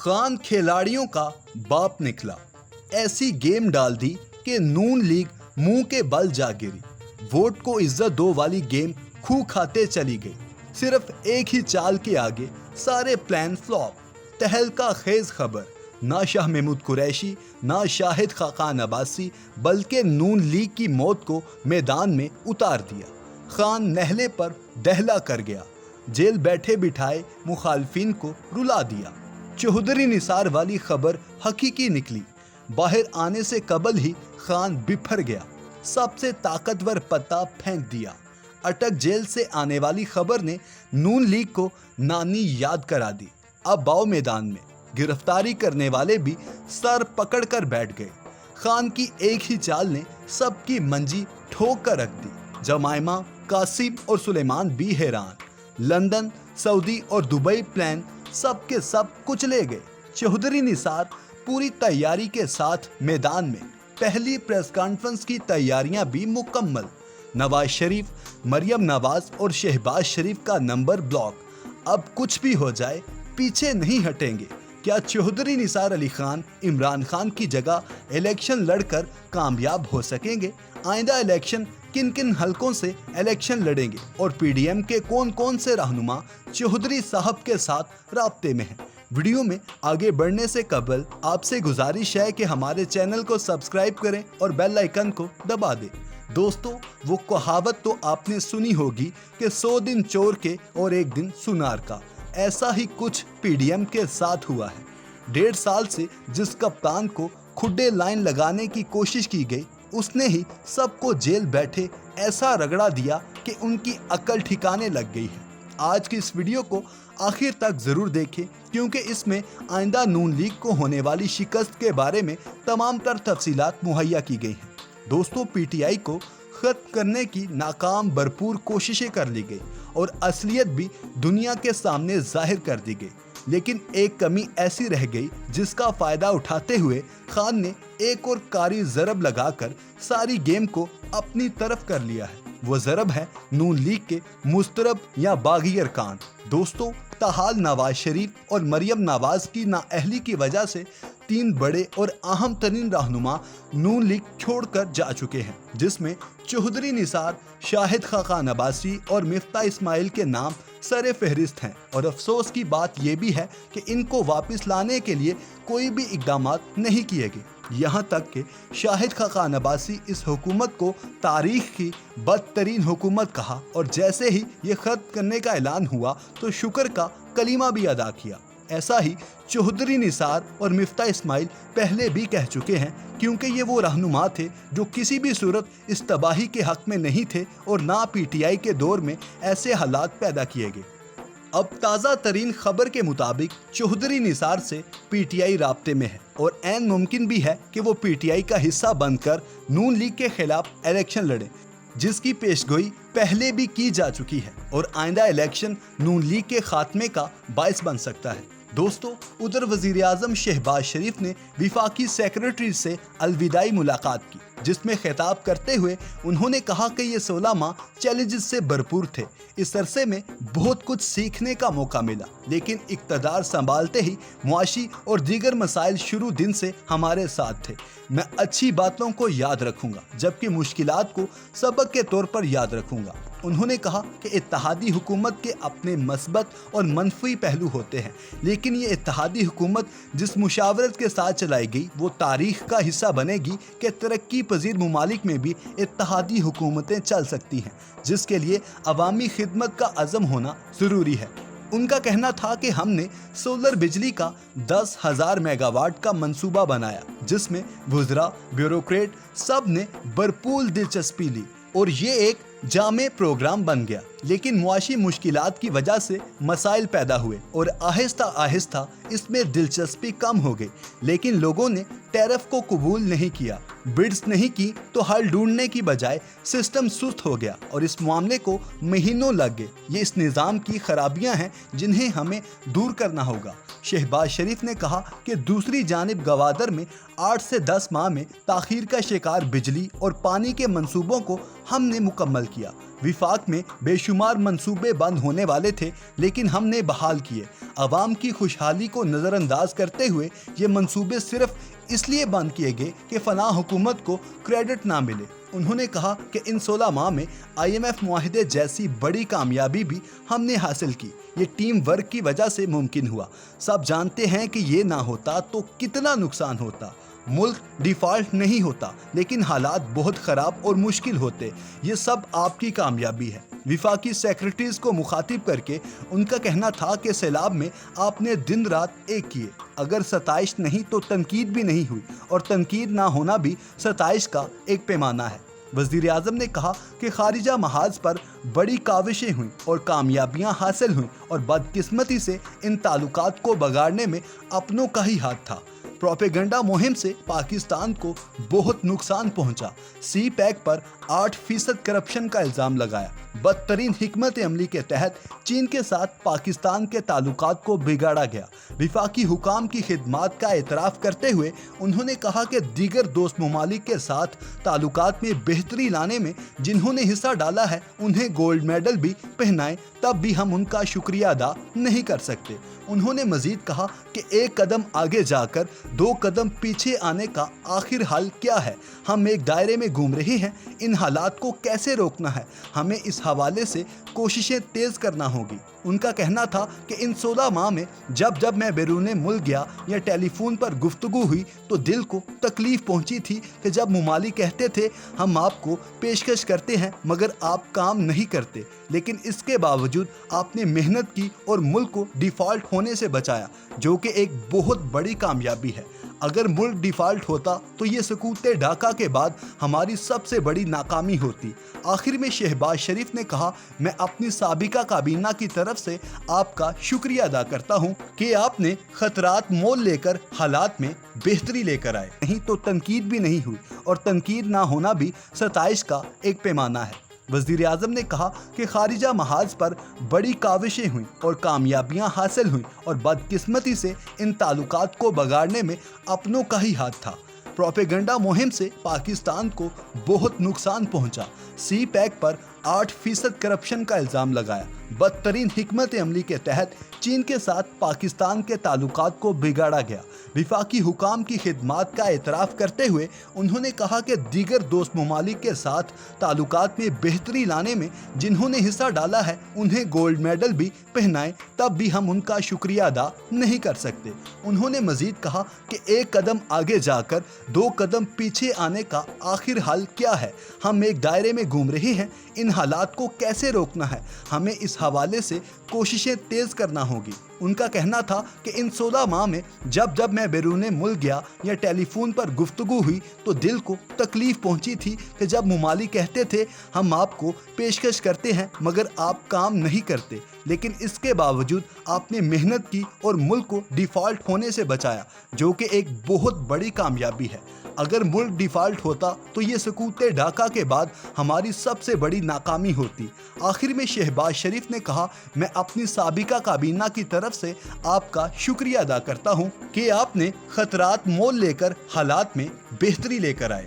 खान खिलाड़ियों का बाप निकला। ऐसी गेम डाल दी कि नून लीग मुंह के बल जा गिरी। वोट को इज्जत दो वाली गेम खूह खाते चली गई। सिर्फ एक ही चाल के आगे सारे प्लान फ्लॉप। तहलका खेज खबर, ना शाह महमूद कुरैशी ना शाहिद खाकान अब्बासी बल्कि नून लीग की मौत को मैदान में उतार दिया। खान नहले पर दहला कर गया, जेल बैठे बिठाए मुखालफिन को रुला दिया। चौधरी निसार वाली खबर हकीकी निकली। बाहर आने से कबल ही खान बिफर गया, सबसे ताकतवर पत्ता फेंक दिया। अटक जेल से आने वाली खबर ने नून लीग को नानी याद करा दी। अब बाव मैदान में गिरफ्तारी करने वाले भी सर पकड़ कर बैठ गए। खान की एक ही चाल ने सबकी मंजी ठोक कर रख दी। जमाइमा, कासिम और सुलेमान भी हैरान। लंदन, सऊदी और दुबई प्लान सब के सब कुचले गए। चौधरी निसार पूरी तैयारी के साथ मैदान में। पहली प्रेस कॉन्फ्रेंस की तैयारियां भी मुकम्मल। नवाज शरीफ, मरियम नवाज और शहबाज शरीफ का नंबर ब्लॉक। अब कुछ भी हो जाए पीछे नहीं हटेंगे। क्या चौधरी निसार अली खान इमरान खान की जगह इलेक्शन लड़कर कामयाब हो सकेंगे? आइंदा इलेक्शन किन किन हलकों से इलेक्शन लड़ेंगे और पीडीएम के कौन कौन से रहनुमा चौधरी साहब के साथ राब्ते में हैं? वीडियो में आगे बढ़ने से कबल आपसे गुजारिश है कि हमारे चैनल को सब्सक्राइब करें और बेल आइकन को दबा दें। दोस्तों, वो कहावत तो आपने सुनी होगी कि 100 दिन चोर के और एक दिन सुनार का। ऐसा ही कुछ पीडीएम के साथ हुआ है। 1.5 साल से जिस कप्तान को खुड्डे लाइन लगाने की कोशिश की गई, उसने ही सबको जेल बैठे ऐसा रगड़ा दिया कि उनकी अकल ठिकाने लग गई है। आज की इस वीडियो को आखिर तक जरूर देखें, क्योंकि इसमें आइंदा नून लीग को होने वाली शिकस्त के बारे में तमाम तर तफसीलात मुहैया की गई हैं। दोस्तों, पीटीआई को खत्म करने की नाकाम भरपूर कोशिशें कर ली गई और असलियत भी दुनिया के सामने जाहिर कर दी गई, लेकिन एक कमी ऐसी रह गई जिसका फायदा उठाते हुए खान ने एक और कारी ज़रब लगाकर सारी गेम को अपनी तरफ कर लिया है। वो ज़रब है नून लीग के मुस्तरब या बागी अरकान। दोस्तों, ताहाल नवाज शरीफ और मरियम नवाज की नाअहली की वजह से 3 बड़े और अहम तरीन रहनुमा नून लीग छोड़कर जा चुके हैं, जिसमें चौधरी निसार, शाहिद खाकान अब्बासी और मिफ्ता इस्माइल के नाम सरे फहरिस्त हैं। और अफसोस की बात यह भी है कि इनको वापस लाने के लिए कोई भी इकदाम नहीं किए गए। यहाँ तक कि शाहिद खाकान अब्बासी इस हुकूमत को तारीख की बदतरीन हुकूमत कहा और जैसे ही ये खत्म करने का ऐलान हुआ तो शुक्र का कलीमा भी अदा किया। ऐसा ही चौधरी निसार और मिफ्ता इस्माइल पहले भी कह चुके हैं, क्योंकि ये वो रहनुमा थे जो किसी भी सूरत इस तबाही के हक में नहीं थे और ना पीटीआई के दौर में ऐसे हालात पैदा किए गए। अब ताज़ा तरीन खबर के मुताबिक चौधरी निसार से पीटीआई राब्ते में है और ऐन मुमकिन भी है कि वो पीटीआई का हिस्सा बनकर नून लीग के खिलाफ इलेक्शन लड़े, जिसकी पेशगोई पहले भी की जा चुकी है और आइंदा इलेक्शन नून लीग के खात्मे का बायस बन सकता है। दोस्तों, उधर वजीर आज़म शहबाज शरीफ ने विफाकी सेक्रेटरी से अलविदाई मुलाकात की, जिसमें खिताब करते हुए उन्होंने कहा कि ये 16 माह चैलेंजेस से भरपूर थे। इस अरसे में बहुत कुछ सीखने का मौका मिला, लेकिन इक़्तिदार संभालते ही मुआशी और दीगर मसाइल शुरू दिन से हमारे साथ थे। मैं अच्छी बातों को याद रखूंगा, जबकि मुश्किलात को सबक के तौर पर याद रखूंगा। उन्होंने कहा कि इत्तेहादी हुकूमत के अपने मस्बत और मनफी पहलू होते हैं, लेकिन ये इत्तेहादी हुकूमत जिस मुशावरत के साथ चलाई गई वो तारीख का हिस्सा बनेगी कि तरक्की पजीर ममालिक में भी इत्तेहादी हुकूमतें चल सकती हैं, जिसके लिए अवामी खिदमत का अज़म होना ज़रूरी है। उनका कहना था कि हमने सोलर बिजली का 10,000 मेगावाट का मंसूबा बनाया, जिसमें वुज़रा, ब्यूरोक्रेट सब ने भरपूर दिलचस्पी ली और ये एक जामे प्रोग्राम बन गया। लेकिन मुआशी मुश्किलात की वजह से मसाइल पैदा हुए और आहिस्ता आहिस्ता इसमें दिलचस्पी कम हो गई। लेकिन लोगों ने टैरिफ को कबूल नहीं किया, बिड्स नहीं की तो हल ढूंढने की बजाय सिस्टम सुस्त हो गया और इस मामले को महीनों लग गए। ये इस निज़ाम की खराबियां हैं जिन्हें हमें दूर करना होगा। शहबाज शरीफ ने कहा कि दूसरी जानिब गवादर में 8 से 10 माह में ताख़ीर का शिकार बिजली और पानी के मंसूबों को हमने मुकम्मल किया। وفاق میں بے شمار منصوبے بند ہونے والے تھے لیکن ہم نے بحال کیے۔ عوام کی خوشحالی کو نظر انداز کرتے ہوئے یہ منصوبے صرف اس لیے بند کیے گئے کہ فلاں حکومت کو کریڈٹ نہ ملے۔ انہوں نے کہا کہ ان 16 ماہ میں IMF معاہدے جیسی بڑی کامیابی بھی ہم نے حاصل کی۔ یہ ٹیم ورک کی وجہ سے ممکن ہوا۔ سب جانتے ہیں کہ یہ نہ ہوتا تو کتنا نقصان ہوتا۔ ملک ڈیفالٹ نہیں ہوتا لیکن حالات بہت خراب اور مشکل ہوتے۔ یہ سب آپ کی کامیابی ہے۔ وفاقی سیکرٹریز کو مخاطب کر کے ان کا کہنا تھا کہ سیلاب میں آپ نے دن رات ایک کیے۔ اگر ستائش نہیں تو تنقید بھی نہیں ہوئی، اور تنقید نہ ہونا بھی ستائش کا ایک پیمانہ ہے۔ وزیر اعظم نے کہا کہ خارجہ محاذ پر بڑی کاوشیں ہوئیں اور کامیابیاں حاصل ہوئیں، اور بدقسمتی سے ان تعلقات کو بگاڑنے میں اپنوں کا ہی ہاتھ تھا۔ پروپیگنڈا مہم سے پاکستان کو بہت نقصان پہنچا۔ سی پیک پر 8% کرپشن کا الزام لگایا۔ بدترین حکمت عملی کے تحت چین کے ساتھ پاکستان کے تعلقات کو بگاڑا گیا۔ وفاقی حکام کی خدمات کا اعتراف کرتے ہوئے انہوں نے کہا کہ دیگر دوست ممالک کے ساتھ تعلقات میں بہتری لانے میں جنہوں نے حصہ ڈالا ہے انہیں گولڈ میڈل بھی پہنائیں، تب بھی ہم ان کا شکریہ ادا نہیں کر سکتے۔ انہوں نے مزید کہا کہ ایک قدم آگے جا کر 2 قدم پیچھے آنے کا آخر حل کیا ہے؟ ہم ایک دائرے میں گھوم رہے ہیں۔ ان حالات کو کیسے روکنا ہے؟ ہمیں اس حوالے سے کوششیں تیز کرنا ہوگی۔ ان کا کہنا تھا کہ ان 16 ماہ میں جب میں بیرون ملک گیا یا ٹیلی فون پر گفتگو ہوئی تو دل کو تکلیف پہنچی تھی کہ جب ممالک کہتے تھے ہم آپ کو پیشکش کرتے ہیں مگر آپ کام نہیں کرتے، لیکن اس کے باوجود آپ نے محنت کی اور ملک کو ڈیفالٹ ہونے سے بچایا، جو کہ ایک بہت بڑی کامیابی ہے۔ اگر ملک ڈیفالٹ ہوتا تو یہ سکوت ڈھاکہ کے بعد ہماری سب سے بڑی ناکامی ہوتی۔ آخر میں شہباز شریف نے کہا میں اپنی سابقہ کابینہ کی طرف سے آپ کا شکریہ ادا کرتا ہوں کہ آپ نے خطرات مول لے کر حالات میں بہتری لے کر آئے، نہیں تو تنقید بھی نہیں ہوئی، اور تنقید نہ ہونا بھی ستائش کا ایک پیمانہ ہے۔ وزیر اعظم نے کہا کہ خارجہ محاذ پر بڑی کاوشیں ہوئیں اور کامیابیاں حاصل ہوئیں، اور بدقسمتی سے ان تعلقات کو بگاڑنے میں اپنوں کا ہی ہاتھ تھا۔ پروپیگنڈا مہم سے پاکستان کو بہت نقصان پہنچا۔ سی پیک پر 8% کرپشن کا الزام لگایا۔ بدترین حکمت عملی کے تحت چین کے ساتھ پاکستان کے تعلقات کو بگاڑا گیا۔ وفاقی حکام کی خدمات کا اعتراف کرتے ہوئے انہوں نے کہا کہ دیگر دوست ممالک کے ساتھ تعلقات میں بہتری لانے میں جنہوں نے حصہ ڈالا ہے انہیں گولڈ میڈل بھی پہنائیں، تب بھی ہم ان کا شکریہ ادا نہیں کر سکتے۔ انہوں نے مزید کہا کہ ایک قدم آگے جا کر 2 قدم پیچھے آنے کا آخر حل کیا ہے؟ ہم ایک دائرے میں گھوم رہے ہیں۔ ان حالات کو کیسے روکنا ہے؟ ہمیں اس حوالے سے کوششیں تیز کرنا ہوگی۔ ان کا کہنا تھا کہ ان 16 ماہ میں جب میں بیرون ملک گیا یا ٹیلی فون پر گفتگو ہوئی تو دل کو تکلیف پہنچی تھی کہ جب ممالک کہتے تھے ہم آپ کو پیشکش کرتے ہیں مگر آپ کام نہیں کرتے، لیکن اس کے باوجود آپ نے محنت کی اور ملک کو ڈیفالٹ ہونے سے بچایا، جو کہ ایک بہت بڑی کامیابی ہے۔ اگر ملک ڈیفالٹ ہوتا تو یہ سکوت ڈھاکہ کے بعد ہماری سب سے بڑی ناکامی ہوتی۔ آخر میں شہباز شریف نے کہا میں اپنی سابقہ کابینہ کی طرف سے آپ کا شکریہ ادا کرتا ہوں کہ آپ نے خطرات مول لے کر حالات میں بہتری لے کر آئے۔